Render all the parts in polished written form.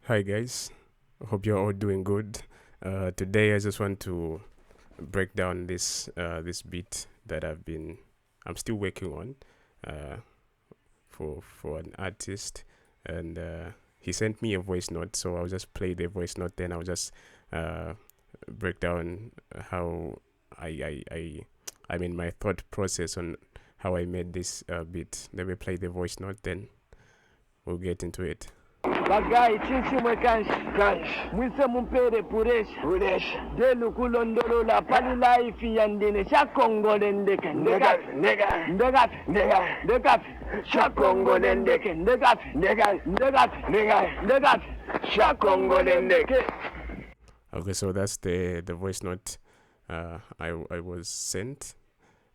Hi guys, hope you're all doing good. Today I just want to break down this beat that I'm still working on uh, for an artist, and he sent me a voice note, so I'll just play the voice note, then I'll just uh, break down how I I I I mean my thought process on how I made this beat. Let me play the voice note, then we'll get into it. Bagay chinchimwe kanshi mwise mumpere puresha delu kulondolola pali life yandine shakongole ndeke ndekapi shakongole ndeke ndekapi shakongole ndeke. Okay, so that's the voice note I was sent,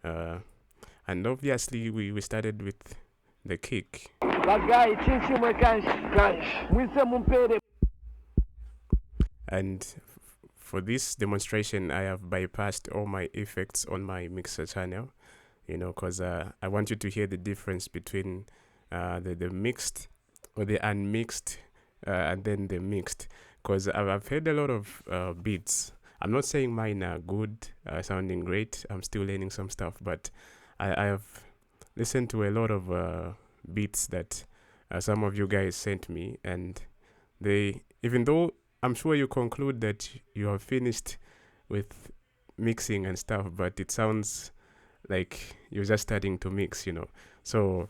and obviously we started with the kick. Bagay chinchimwe kanshi mwise mumpere. And for this demonstration, I have bypassed all my effects on my mixer channel, because I want you to hear the difference between the mixed or the unmixed and then the mixed. Because I've heard a lot of beats. I'm not saying mine are good, sounding great. I'm still learning some stuff, but I have listened to a lot of beats that some of you guys sent me, and even though I'm sure you conclude that you have finished with mixing and stuff, but it sounds like you're just starting to mix. So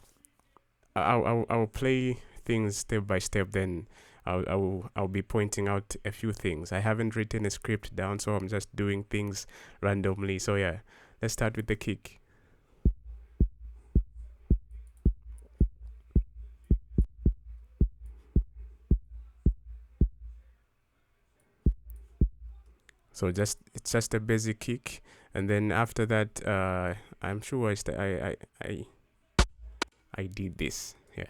I'll play things step by step, then I'll be pointing out a few things. I haven't written a script down, so I'm just doing things randomly. So yeah, let's start with the kick. So it's just a basic kick, and then after that, I'm sure I did this. Yeah.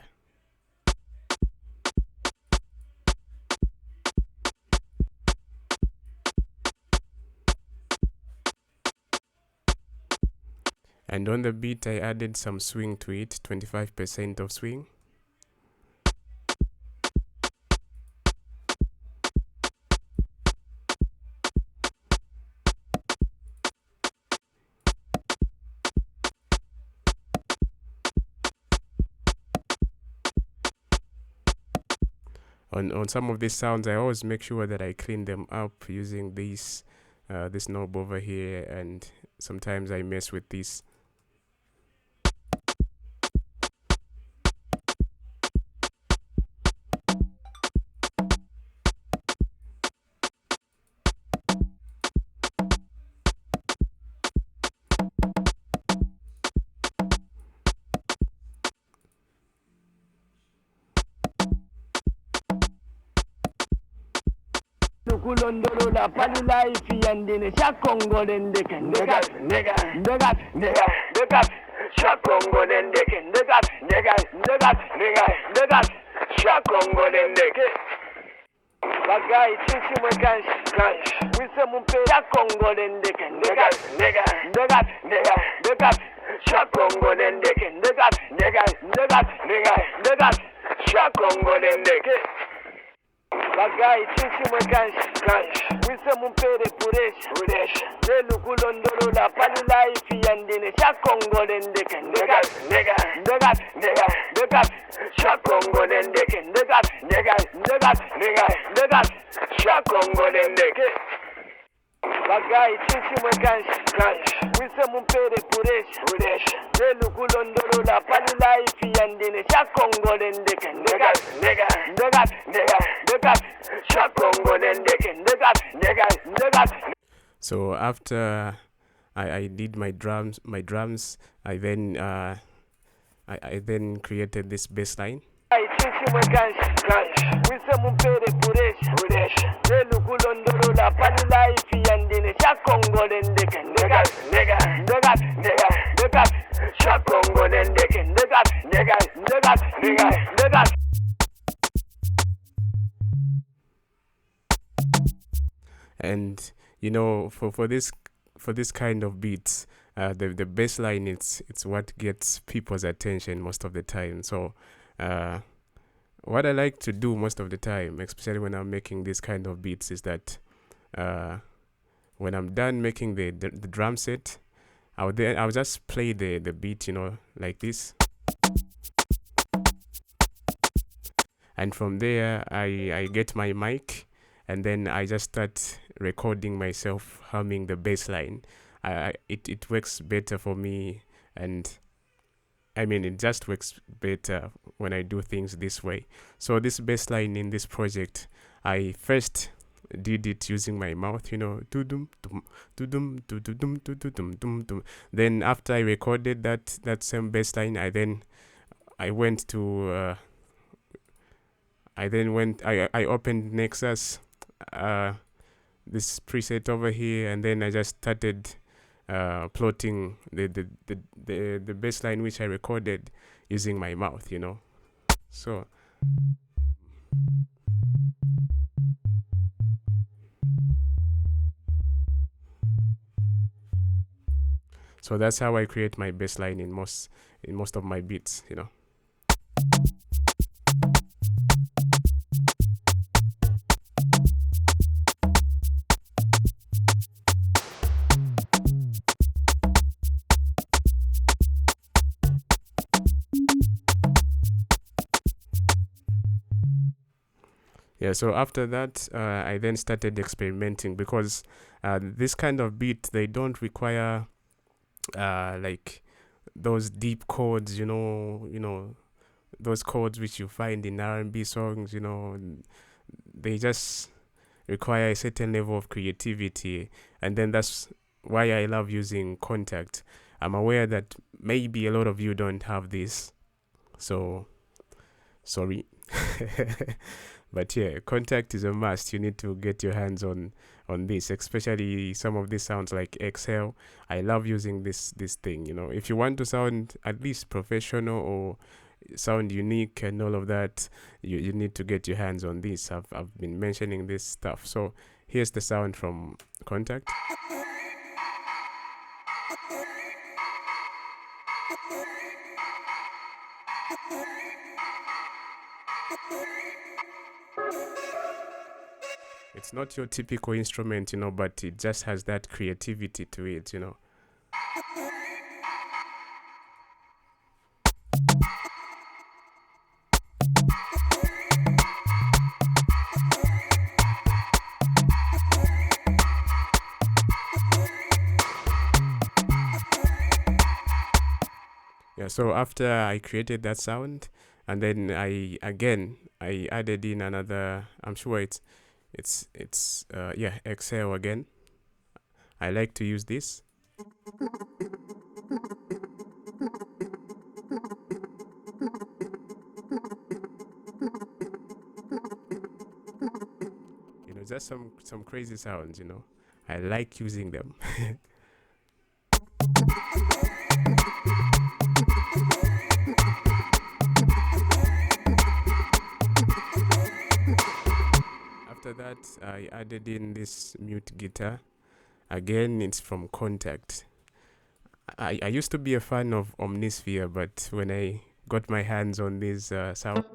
And on the beat, I added some swing to it, 25% of swing. On some of these sounds, I always make sure that I clean them up using this knob over here, and sometimes I mess with this. Kulondolola pali life yandine shakongole ndeke ndekapi shakongole ndeke ndekapi shakongole ndeke. Bagay chinchimwe kanshi mwise mumpere shakongole ndeke ndekapi shakongole ndeke ndekapi shakongole ndeke. Bagay chinchimwe kanshi mwise mumpere puresha delu kulondolola pali life yandine shakongole ndeke ndekapi shakongole ndeke ndekapi shakongole ndeke. Bagay chinchimwe kanshi mwise mumpere puresha delu kulondolola pali life yandine shakongole ndeke ndekapi shakongole ndeke ndekapi. So after I did my drums, I then created this bassline. Chinchimwe kanshi mwise mumpere puresha delu kulondolola pali life yandine shakongole ndeke ndekapi shakongole ndeke ndekapi. And for this kind of beats, the bass line, it's what gets people's attention most of the time. So what I like to do most of the time, especially when I'm making this kind of beats, is that uh, when I'm done making the drum set, I'll just play the beat, like this, and from there I get my mic, and then I just start recording myself humming the bass line. It works better for me, and I mean, it just works better when I do things this way. So this bass line in this project, I first did it using my mouth, dum dum dum dum dum. Then after I recorded that same bass line, I went to I opened Nexus, uh, this preset over here, and then I just started plotting the bass line which I recorded using my mouth. So so that's how I create my bass line in most of my beats. Yeah, so after that, I then started experimenting because this kind of beat, they don't require like those deep chords, those chords which you find in R&B songs. They just require a certain level of creativity, and then that's why I love using Contact. I'm aware that maybe a lot of you don't have this, so sorry. But yeah, Contact is a must. You need to get your hands on this, especially some of these sounds like Excel. I love using this thing. If you want to sound at least professional or sound unique and all of that, you need to get your hands on this. I've been mentioning this stuff. So here's the sound from Contact. It's not your typical instrument, but it just has that creativity to it. Yeah, so after I created that sound, and then I added in another. I'm sure it's yeah, Excel again. I like to use this. Just some crazy sounds. I like using them. After that, I added in this mute guitar. Again, it's from Contact. I used to be a fan of Omnisphere, but when I got my hands on these sounds,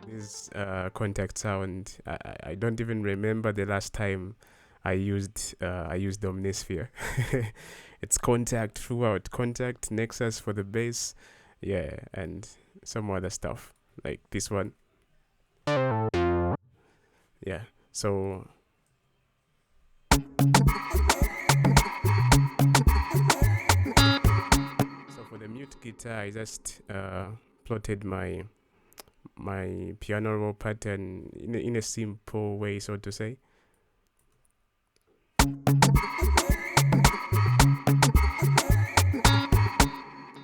this Contact sound, I don't even remember the last time I used Omnisphere. It's Contact throughout. Contact, Nexus for the bass, yeah, and some other stuff like this one. Yeah. So for the mute guitar, I just plotted my piano roll pattern in a simple way, so to say.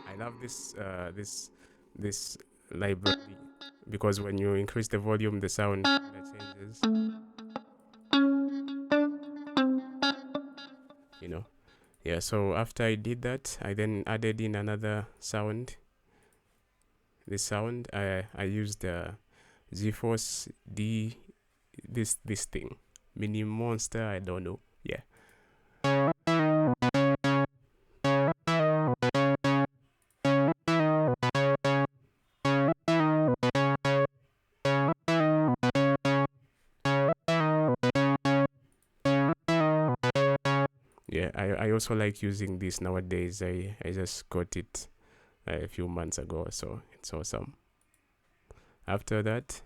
I love this library because when you increase the volume, the sound changes. Yeah, so after I did that, I then added in another sound. This sound, I used GeForce D, this thing, Mini Monster, I don't know. Yeah. yeah, I also like using this nowadays. I just got it a few months ago, so it's awesome. After that,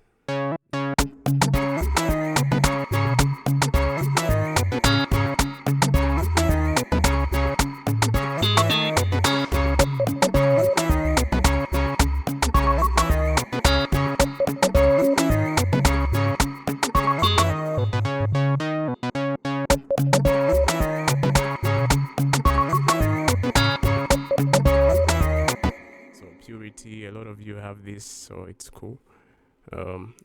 so purity, a lot of you have this, so it's cool.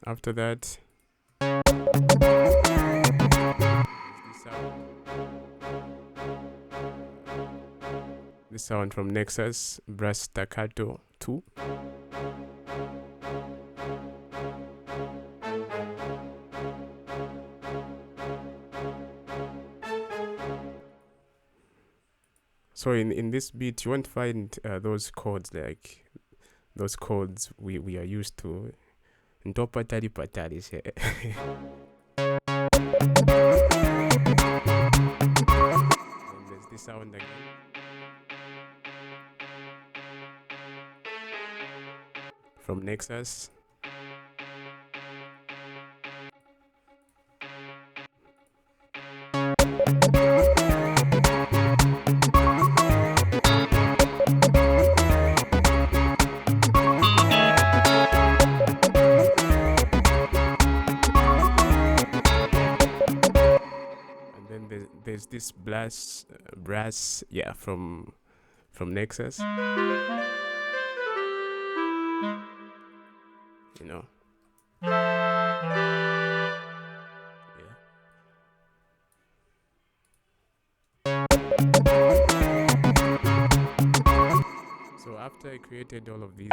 After that, this sound from Nexus, brass staccato 2. So in this beat, you won't find those chords like those chords we are used to. Ndo patali patali. And there's this sound again. From Nexus. There's this brass, yeah, from Nexus. You know. Yeah. So after I created all of these,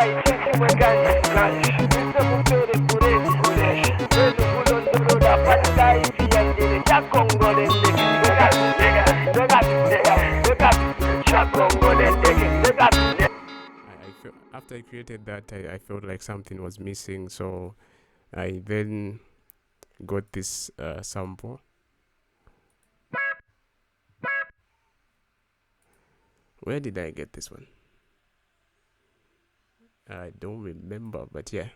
after I created that, I felt like something was missing, so I then got this sample. Where did I get this one? I don't remember, but yeah.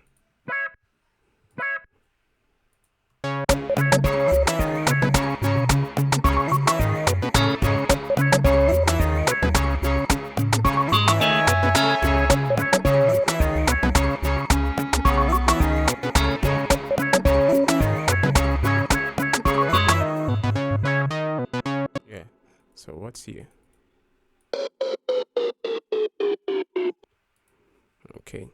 Yeah, so what's here? Okay.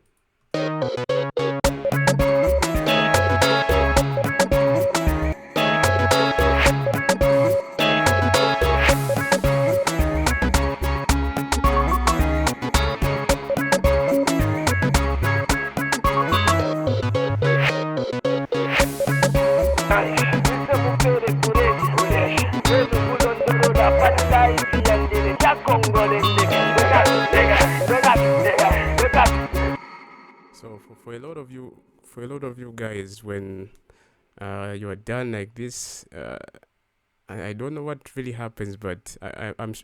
So for a lot of you guys, when you are done like this, I don't know what really happens, but I'm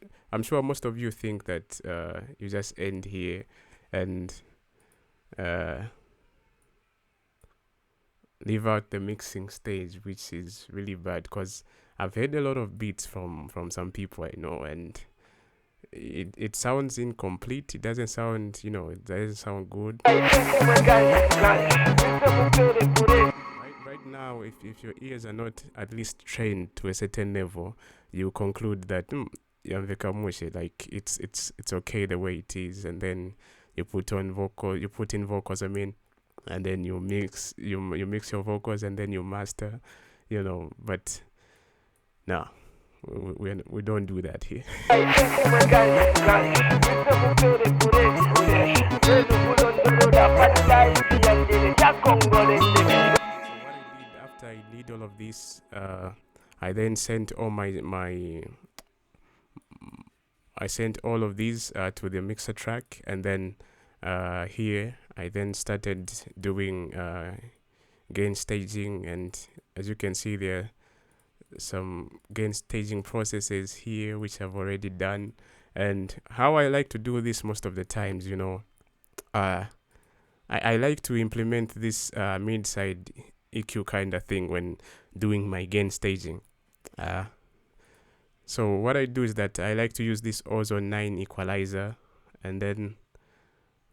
sure most of you think that you just end here and leave out the mixing stage, which is really bad, because I've heard a lot of beats from some people I know, and it sounds incomplete. It doesn't sound, it doesn't sound good. Right now, if your ears are not at least trained to a certain level, you conclude that like it's okay the way it is, and then you put in vocals, and then you mix your vocals, and then you master, but no, we don't do that here. So what I did after I did all of this, I then sent all I sent all of these to the mixer track, and then here I then started doing gain staging, and as you can see there, some gain staging processes here which I've already done. And how I like to do this most of the times, uh, I like to implement this mid side EQ kind of thing when doing my gain staging. Uh, so what I do is that I like to use this Ozone 9 equalizer, and then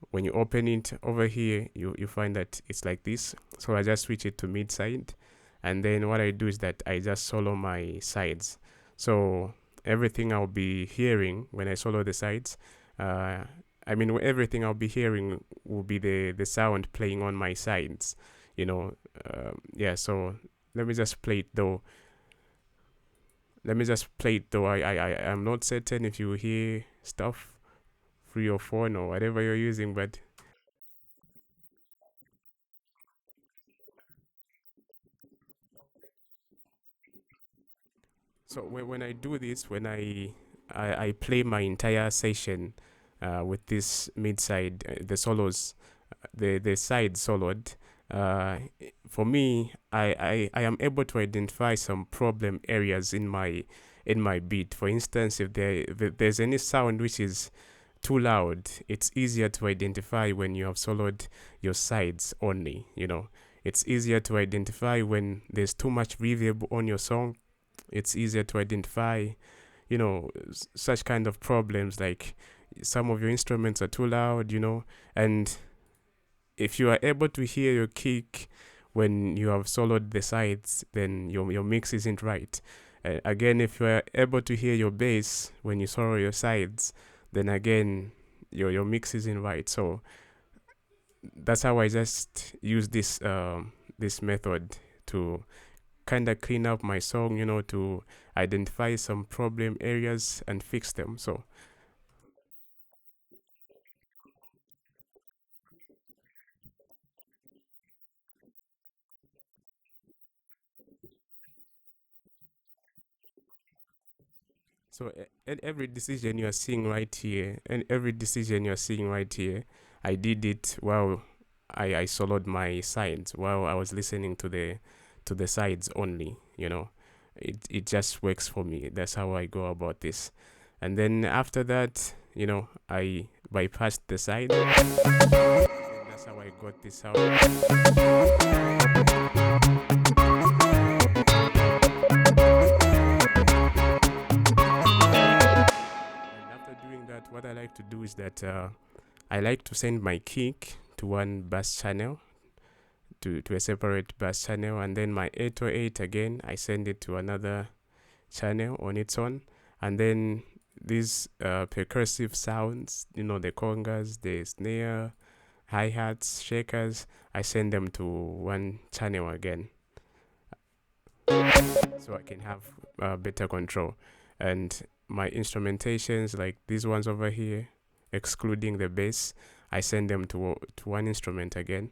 when you open it over here, you find that it's like this. So I just switch it to mid side, and then what I do is that I just solo my sides. So everything I'll be hearing when I solo the sides, uh, everything I'll be hearing will be the sound playing on my sides, you know. Yeah, so let me just play it though. I'm not certain if you hear stuff through your phone or whatever you're using, but so when I do this, when I play my entire session with this mid side, the solos, the side soloed, uh, for me, I am able to identify some problem areas in my beat. For instance, if there's any sound which is too loud, it's easier to identify when you have soloed your sides only. It's easier to identify when there's too much reverb on your song. It's easier to identify, such kind of problems like some of your instruments are too loud, and if you are able to hear your kick when you have soloed the sides, then your mix isn't right. Again, if you are able to hear your bass when you solo your sides, then again your mix isn't right. So that's how I just use this method to kind of clean up my song, to identify some problem areas and fix them. And every decision you are seeing right here, and every decision you're seeing right here, I did it while I soloed my sides while I was listening to the sides only. It just works for me. That's how I go about this. And then after that, I bypassed the side. And that's how I got this And after doing that, what I like to do is that I like to send my kick to one bass channel, to a separate bass channel, and then my 808 again, I send it to another channel on its own, and then these percussive sounds, the congas, the snare, hi-hats, shakers, I send them to one channel again, so I can have better control. And my instrumentations, like these ones over here, excluding the bass, I send them to one instrument again.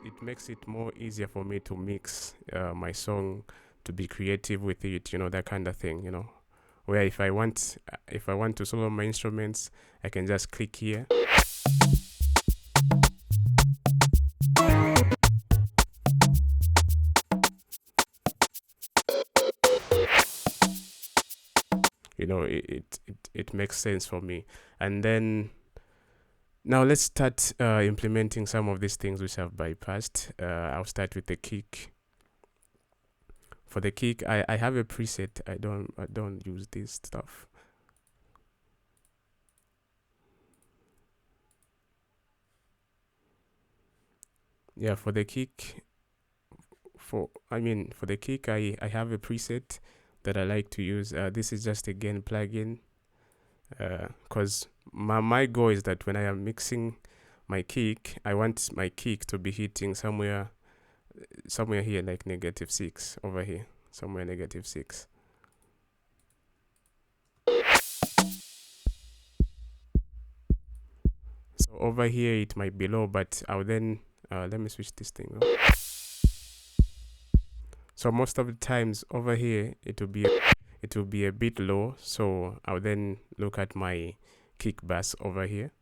It makes it more easier for me to mix my song, to be creative with it, that kind of thing, where if I want to solo my instruments, I can just click here. It makes sense for me. And then now let's start implementing some of these things which I've bypassed. I'll start with the kick. For the kick, I have a preset. I don't use this stuff. Yeah, for the kick, for the kick, I have a preset that I like to use. This is just a gain plugin, because my goal is that when I am mixing my kick, I want my kick to be hitting somewhere here, like -6 over here, somewhere -6. So over here it might be low, but I'll then let me switch this thing off. So most of the times over here it will be a bit low, so I'll then look at my kick bass over here,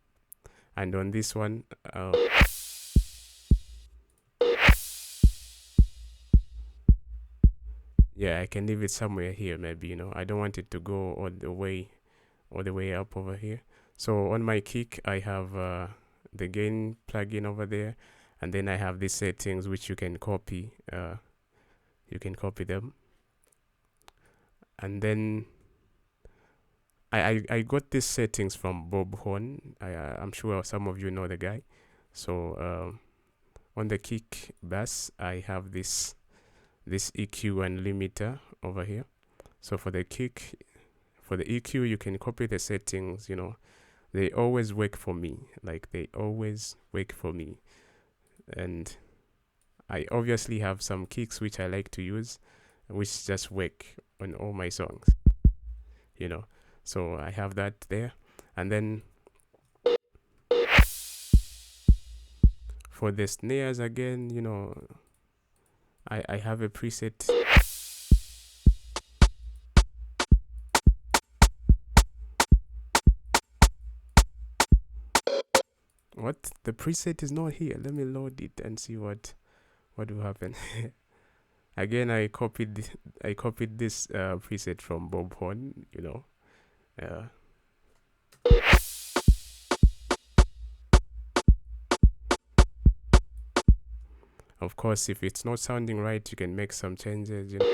and on this one Yeah, I can leave it somewhere here, maybe, you know. I don't want it to go all the way up over here. So on my kick, I have the gain plugin over there, and then I have these settings which you can copy. You can copy them, and then I got these settings from Bob Horn. I'm sure some of you know the guy. So on the kick bass, I have this EQ and limiter over here. So for the kick, for the EQ, you can copy the settings. You know, they always work for me. Like they always work for me. And I obviously have some kicks which I like to use, which just work on all my songs. You know, so I have that there, and then for the snares again, you know, I have a preset. What? The preset is not here. Let me load it and see what will happen. Again, I copied this preset from Bob Horn. You know, uh, of course, if it's not sounding right, you can make some changes. You know.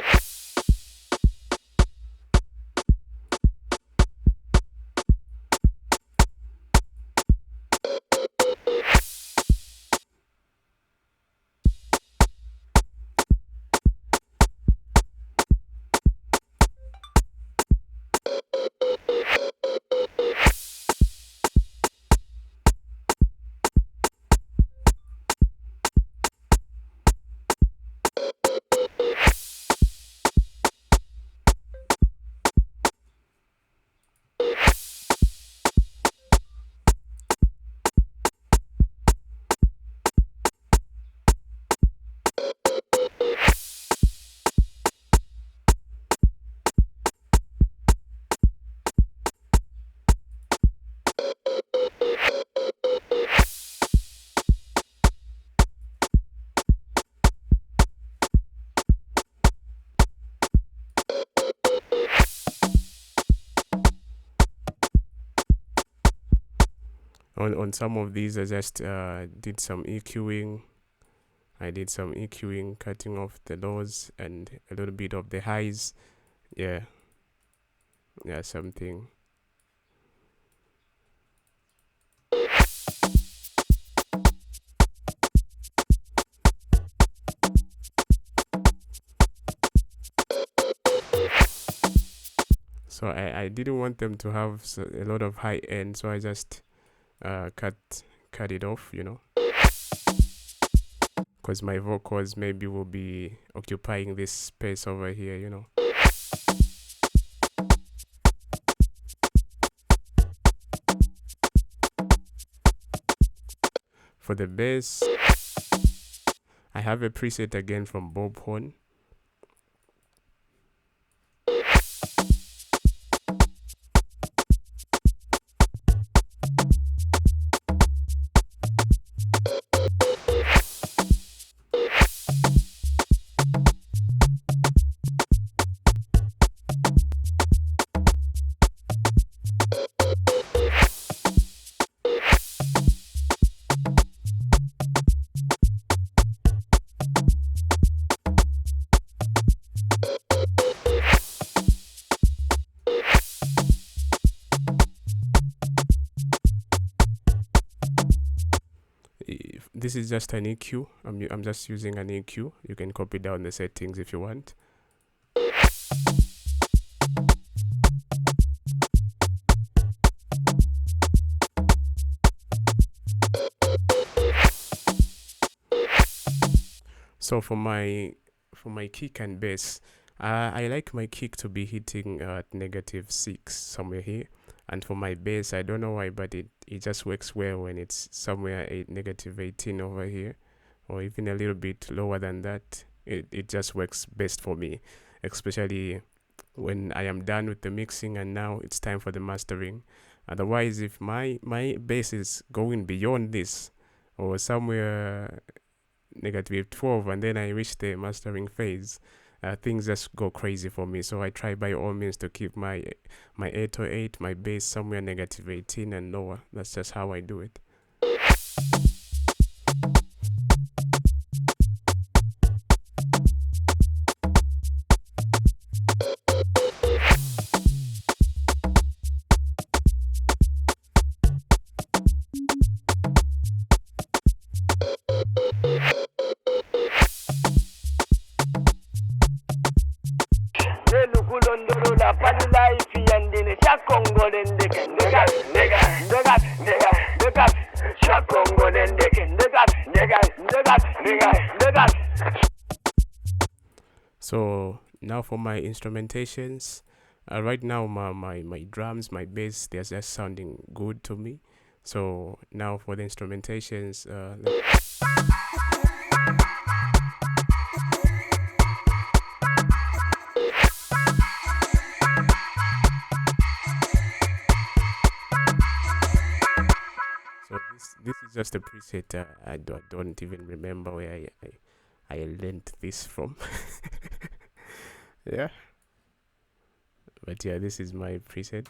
On some of these, I just did some EQing. I did some EQing, cutting off the lows and a little bit of the highs. Yeah, yeah, something. So I didn't want them to have a lot of high end, so I just cut it off, you know, because my vocals maybe will be occupying this space over here, you know. For the bass, I have a preset again from Bob Horn. This is just an EQ. I'm just using an EQ. You can copy down the settings if you want. So for my kick and bass, I like my kick to be hitting at -6 somewhere here, and for my bass, I don't know why, but it just works well when it's somewhere at -18 over here, or even a little bit lower than that. It just works best for me, especially when I am done with the mixing and now it's time for the mastering. Otherwise, if my bass is going beyond this or somewhere -12 and then I reach the mastering phase, things just go crazy for me. So I try by all means to keep my 808, my bass somewhere negative 18 and lower. That's just how I do it. Nelukulondolola palula ifiyandine shakongolendeke ndekat ndekat ndekat ndekat ndekat shakongolendeke ndekat ndekat ndekat ndekat ndekat. So now for my instrumentations, right now my drums, my bass, they're just sounding good to me. So now for the instrumentations, so this is just a preset. I don't even remember where I learned this from. Yeah, but yeah, this is my preset.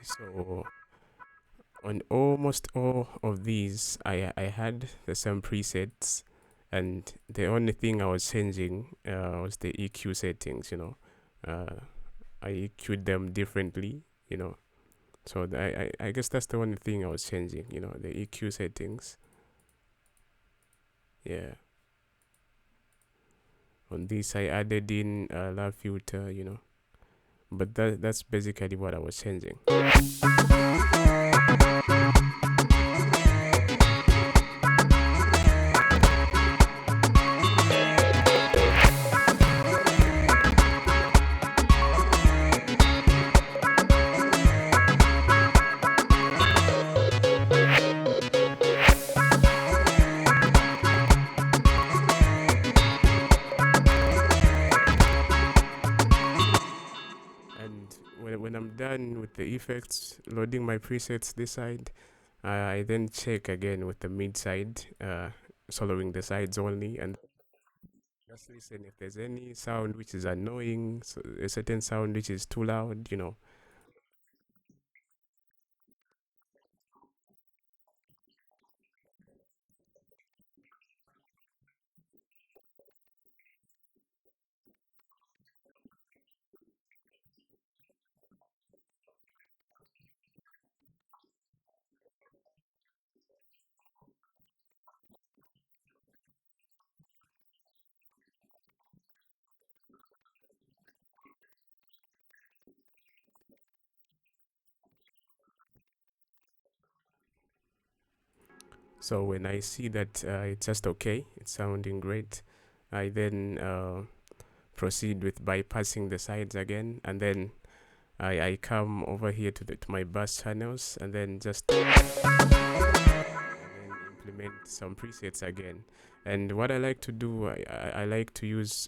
So on almost all of these, I had the same presets, and the only thing I was changing was the EQ settings. I EQ'd them differently. So I guess that's the only thing I was changing. The EQ settings. Yeah. On this, I added in a loud filter. But that's basically what I was changing. And when I'm done with the effects, loading my presets this side, I then check again with the mid side, soloing the sides only, and just listen if there's any sound which is annoying, so a certain sound which is too loud. So when I see that it's just okay, it's sounding great, I then proceed with bypassing the sides again, and then I come over here to my bass channels, and then just implement some presets again. And what I like to do, I like to use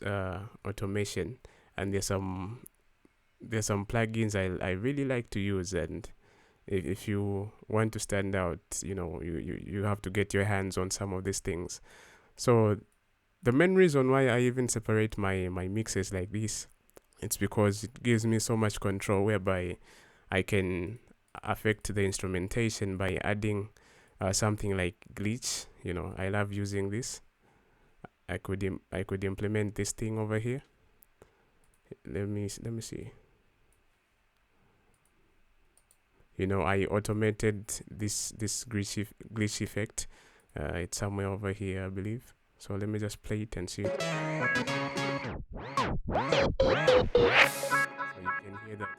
automation, and there's some plugins I really like to use. And if you want to stand out, you have to get your hands on some of these things. So the main reason why I even separate my mixes like this, it's because it gives me so much control, whereby I can affect the instrumentation by adding something like glitch. I love using this. I could implement this thing over here. Let me see. I automated this glitch effect. It's somewhere over here, I believe. So let me just play it and see. So you can hear that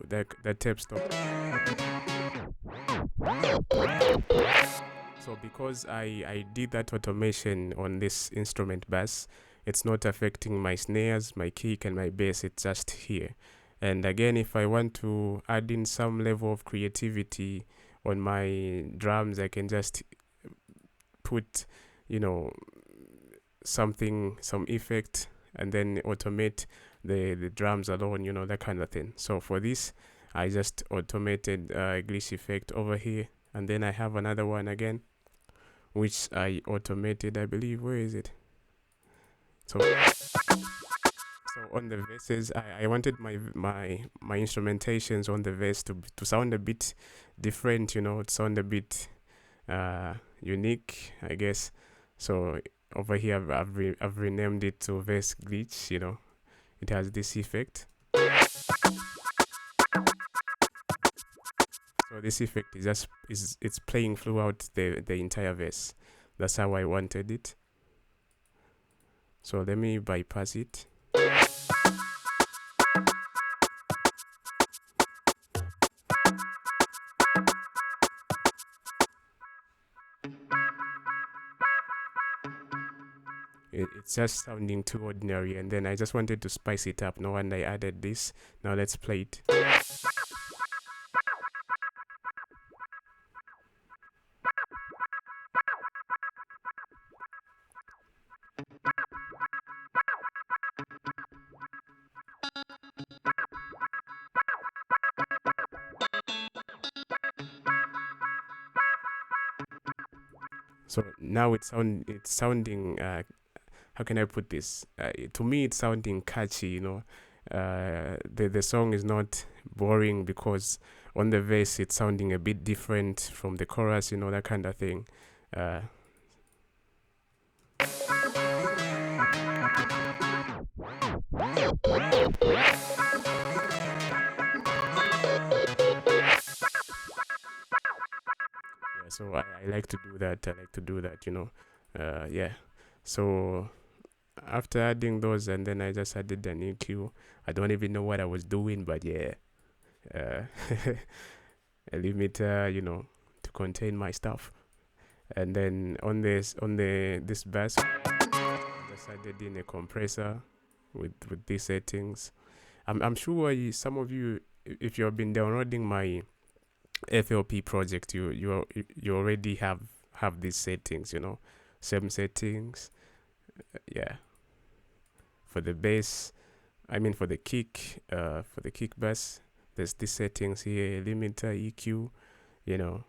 the that tape stop. So because I did that automation on this instrument bass, it's not affecting my snares, my kick, and my bass. It's just here. And again, if I want to add in some level of creativity on my drums, I can just put, you know, some effect, and then automate the drums alone, you know, that kind of thing. So for this, I just automated glitch effect over here, and then I have another one again, which I automated, I believe. Where is it? So on the verses, I wanted my instrumentations on the verse to sound a bit different, you know, to sound a bit unique, I guess. So over here, I've renamed it to verse glitch, you know. It has this effect. So this effect is just it's playing throughout the entire verse. That's how I wanted it. So let me bypass it. It's just sounding too ordinary, and then I just wanted to spice it up. No wonder I added this. Now let's play it. So now it's sounding how can I put this? To me, it's sounding catchy. You know, the song is not boring because on the verse it's sounding a bit different from the chorus. You know, that kind of thing. So I like to do that. I like to do that. You know, yeah. So after adding those, and then I just added an EQ. I don't even know what I was doing, but yeah, a limiter, you know, to contain my stuff. And then on this bass, I just added in a compressor with these settings. I'm sure some of you, if you have been downloading my FLP project, you already have these settings, you know, same settings. Yeah, for the bass, I mean for the kick bass, there's these settings here: limiter, EQ. You know,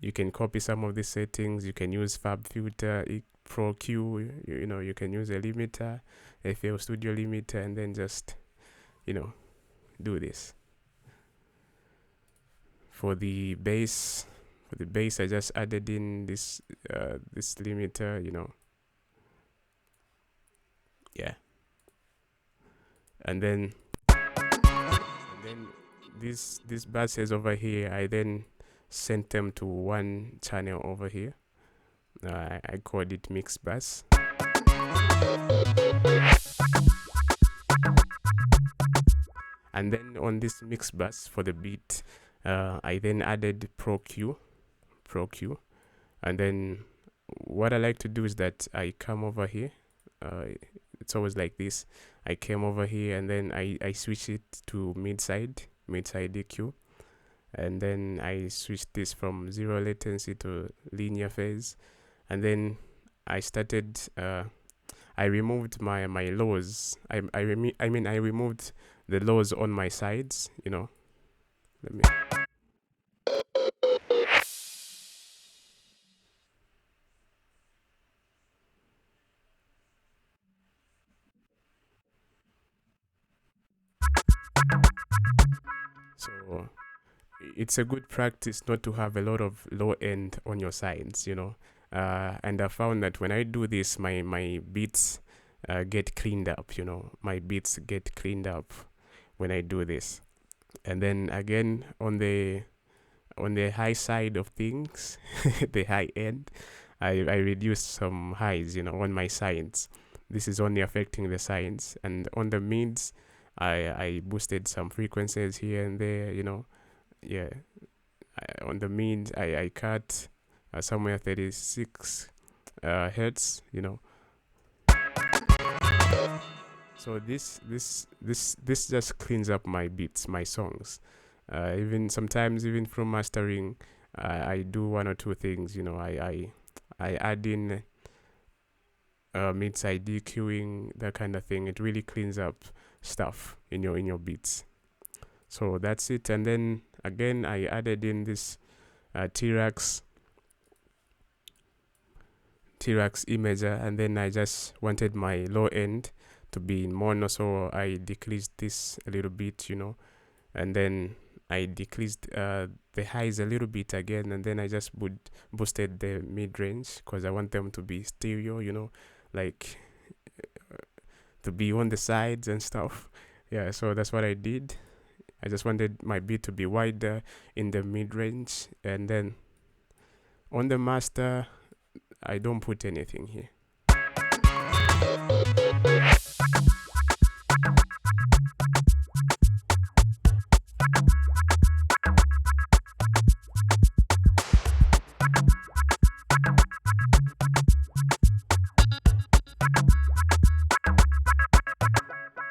you can copy some of these settings. You can use Fab Filter, Pro Q. You know, you can use a limiter, FL Studio limiter, and then just, you know, do this. For the bass, I just added in this this limiter, you know. Yeah. And then these basses over here, I then sent them to one channel over here. I called it mix bass. And then on this mix bass for the beat, I then added Pro Q. And then what I like to do is that I come over here. It's always like this. I came over here and then I switch it to mid side EQ, and then I switched this from zero latency to linear phase, and then I started. I removed my lows. I removed the lows on my sides. You know, let me. So it's a good practice not to have a lot of low end on your sides, you know. And I found that when I do this, my beats get cleaned up, you know. My beats get cleaned up when I do this. And then again on the high side of things, the high end, I reduced some highs, on my sides. This is only affecting the sides, and on the mids, I boosted some frequencies here and there, Yeah, on the mids, I cut somewhere 36 hertz, So this just cleans up my beats, my songs. Even sometimes, even from mastering, I do one or two things. I add in mid-side DQing, that kind of thing. It really cleans up stuff in your beats. So that's it. And then again, I added in this T-Rex imager, and then I just wanted my low end to be in mono, so I decreased this a little bit, and then I decreased the highs a little bit again, and then I just boosted the mid range because I want them to be stereo, like to be on the sides and stuff. Yeah, so that's what I did. I just wanted my beat to be wider in the mid range, and then on the master, I don't put anything here.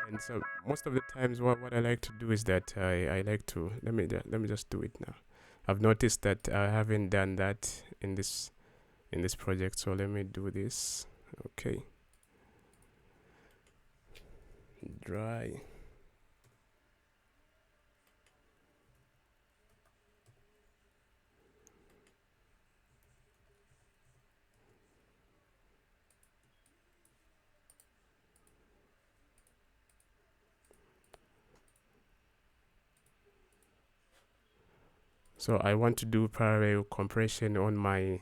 And so most of the times, what I like to do is that I like to let me just do it now. I've noticed that I haven't done that in this project, so let me do this. Okay, dry. So I want to do parallel compression on my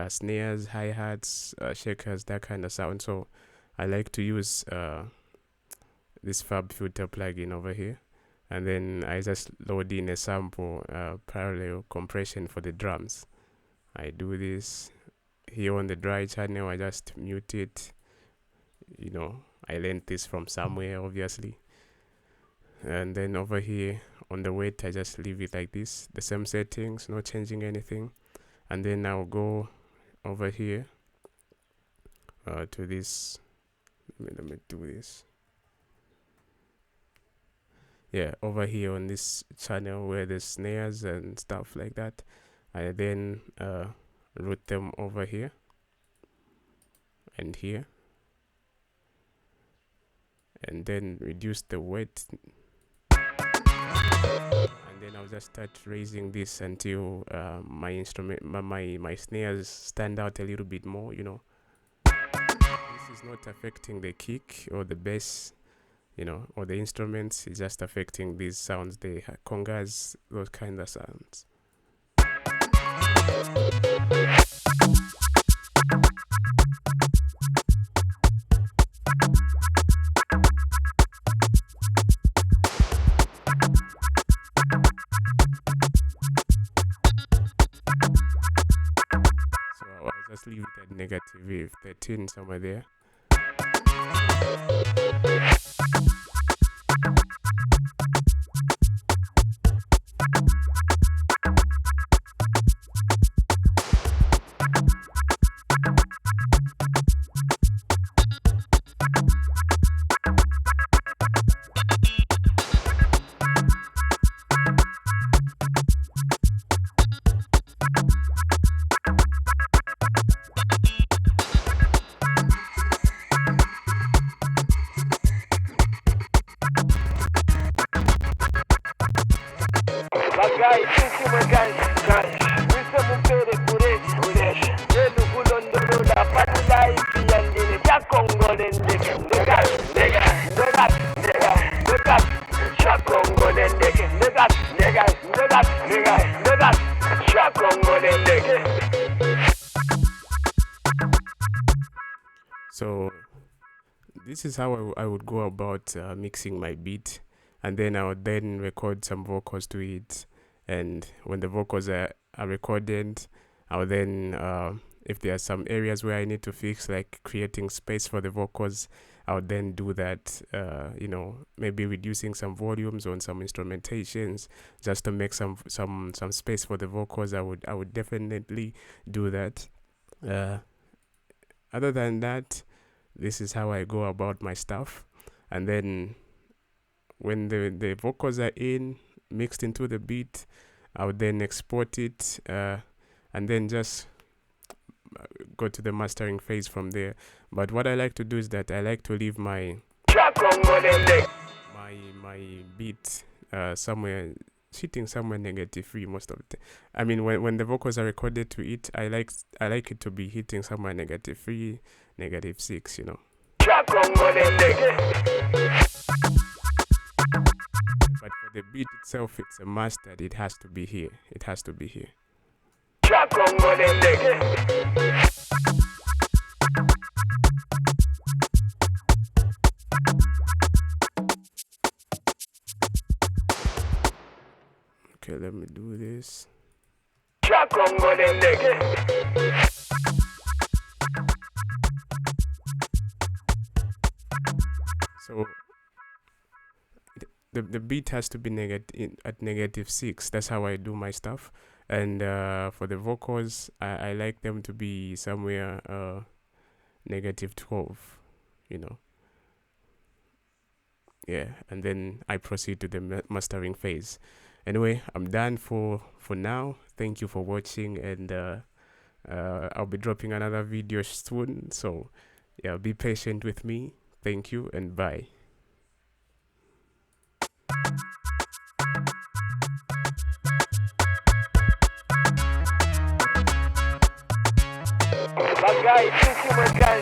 snares, hi-hats, shakers, that kind of sound. So I like to use this Fab Filter plugin over here, and then I just load in a sample parallel compression for the drums. I do this here on the dry channel. I just mute it. I learned this from somewhere, obviously. And then over here on the weight, I just leave it like this, the same settings, not changing anything. And then I'll go over here to this. Let me do this. Yeah, over here on this channel where the snares and stuff like that, I then route them over here and here, and then reduce the weight, and then I'll just start raising this until my instrument, my snares stand out a little bit more. This is not affecting the kick or the bass, or the instruments. It's just affecting these sounds, the congas, those kind of sounds. So I'll just leave it at negative 13 somewhere there. Bagay, sisi mwegan, wise mupere kuresh, yenu kulondolola, panula ifi yandine, chakongole ndeke, ndegas, chakongole ndeke, ndegas, chakongole ndeke. So this is how I would go about mixing my beat, and then I would then record some vocals to it. And when the vocals are recorded, I'll then If there are some areas where I need to fix, like creating space for the vocals, I would then do that. Maybe reducing some volumes on some instrumentations just to make some space for the vocals. I would definitely do that. Uh, Other than that, this is how I go about my stuff. And then when the vocals are mixed into the beat, I would then export it, and then just go to the mastering phase from there. But what I like to do is that I like to leave my beat somewhere sitting somewhere negative free most of the time. I mean, when the vocals are recorded to it, I like it to be hitting somewhere negative 3, -6, But for the beat itself, it's a must that it has to be here. It has to be here. Okay, let me do this. So the beat has to be at -6. That's how I do my stuff. And for the vocals, I like them to be somewhere -12. Yeah, and then I proceed to the mastering phase. Anyway, I'm done for now. Thank you for watching, and I'll be dropping another video soon. So yeah, be patient with me. Thank you, and bye. Bagay, humankind.